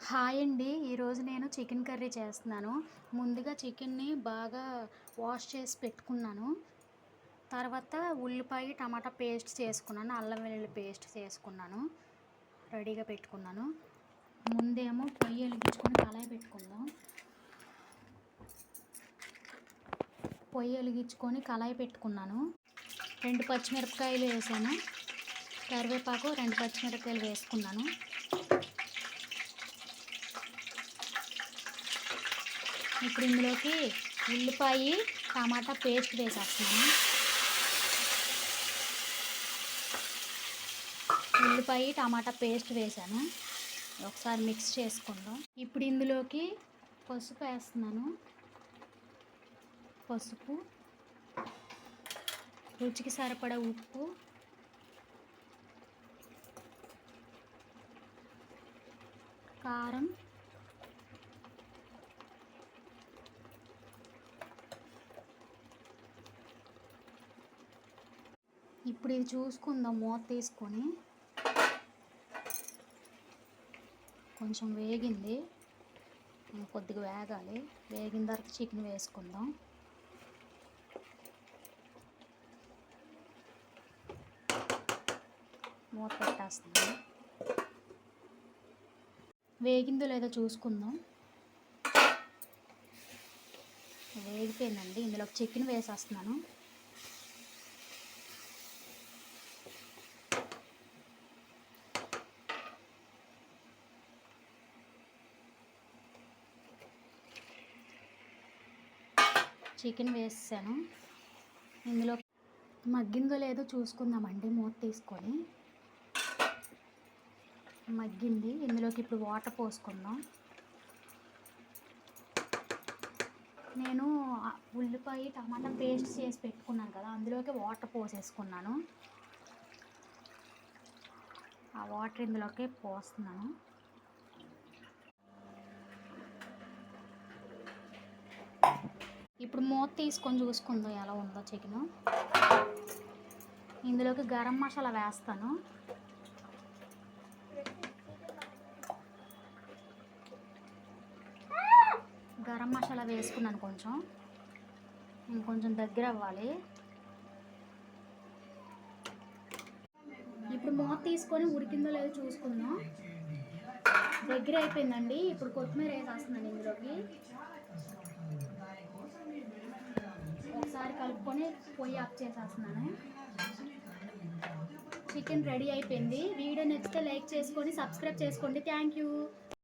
Hi అండి. ఈరోజు నేను చికెన్ కర్రీ చేస్తున్నాను. ముందుగా చికెన్ని బాగా వాష్ చేసి పెట్టుకున్నాను. తర్వాత ఉల్లిపాయ, టమాటా పేస్ట్ చేసుకున్నాను. అల్లం వెల్లుల్లి పేస్ట్ చేసుకున్నాను. రెడీగా పెట్టుకున్నాను. ముందేమో పొయ్యి వెలిగించుకొని కళాయి పెట్టుకుందాం. పొయ్యి వెలిగించుకొని కళాయి పెట్టుకున్నాను. 2 పచ్చిమిరపకాయలు వేసాను. కరివేపాకు 2 పచ్చిమిరపకాయలు వేసుకున్నాను. ఇప్పుడు ఇందులోకి ఉల్లిపాయ, టమాటా పేస్ట్ వేసేస్తున్నాను. ఉల్లిపాయ, టమాటా పేస్ట్ వేసాను. ఒకసారి మిక్స్ చేసుకుందాం. ఇప్పుడు ఇందులోకి పసుపు వేస్తున్నాను. పసుపు, రుచికి సరిపడా ఉప్పు, కారం, ఇప్పుడు ఇది చూసుకుందాం. మూత తీసుకొని కొంచెం వేగింది, కొద్దిగా వేగాలి. వేగిన తర్వాత చికెన్ వేసుకుందాం. మూత పెట్టేస్తున్నాం. వేగిందో లేదో చూసుకుందాం. వేగిపోయిందండి. ఇందులో చికెన్ వేసేస్తున్నాను. చికెన్ వేసాను. ఇందులో మగ్గిందో లేదో చూసుకుందామండి. మూత తీసుకొని మగ్గింది. ఇందులోకి ఇప్పుడు వాటర్ పోసుకుందాం. నేను ఉల్లిపాయ, టమాటా పేస్ట్ చేసి పెట్టుకున్నాను కదా, అందులోకి వాటర్ పోసేసుకున్నాను. ఆ వాటర్ ఇందులోకి పోస్తున్నాను. ఇప్పుడు మూత తీసుకొని చూసుకుందాం ఎలా ఉందో చికెను. ఇందులోకి గరం మసాలా వేస్తాను. గరం మసాలా వేసుకున్నాను. ఇంకొంచెం దగ్గర అవ్వాలి. ఇప్పుడు మూత తీసుకొని ఉడికిందో లేదో చూసుకుందాం. దగ్గర అయిపోయిందండి. ఇప్పుడు కొత్తిమీర వేసేస్తున్నాను ఇందులోకి. ఒకసారి కలుపుకొని పొయ్యి ఆఫ్ చేసేస్తున్నాను. చికెన్ రెడీ అయిపోయింది. వీడియో నచ్చితే లైక్ చేసుకొని సబ్స్క్రైబ్ చేసుకోండి. Thank you.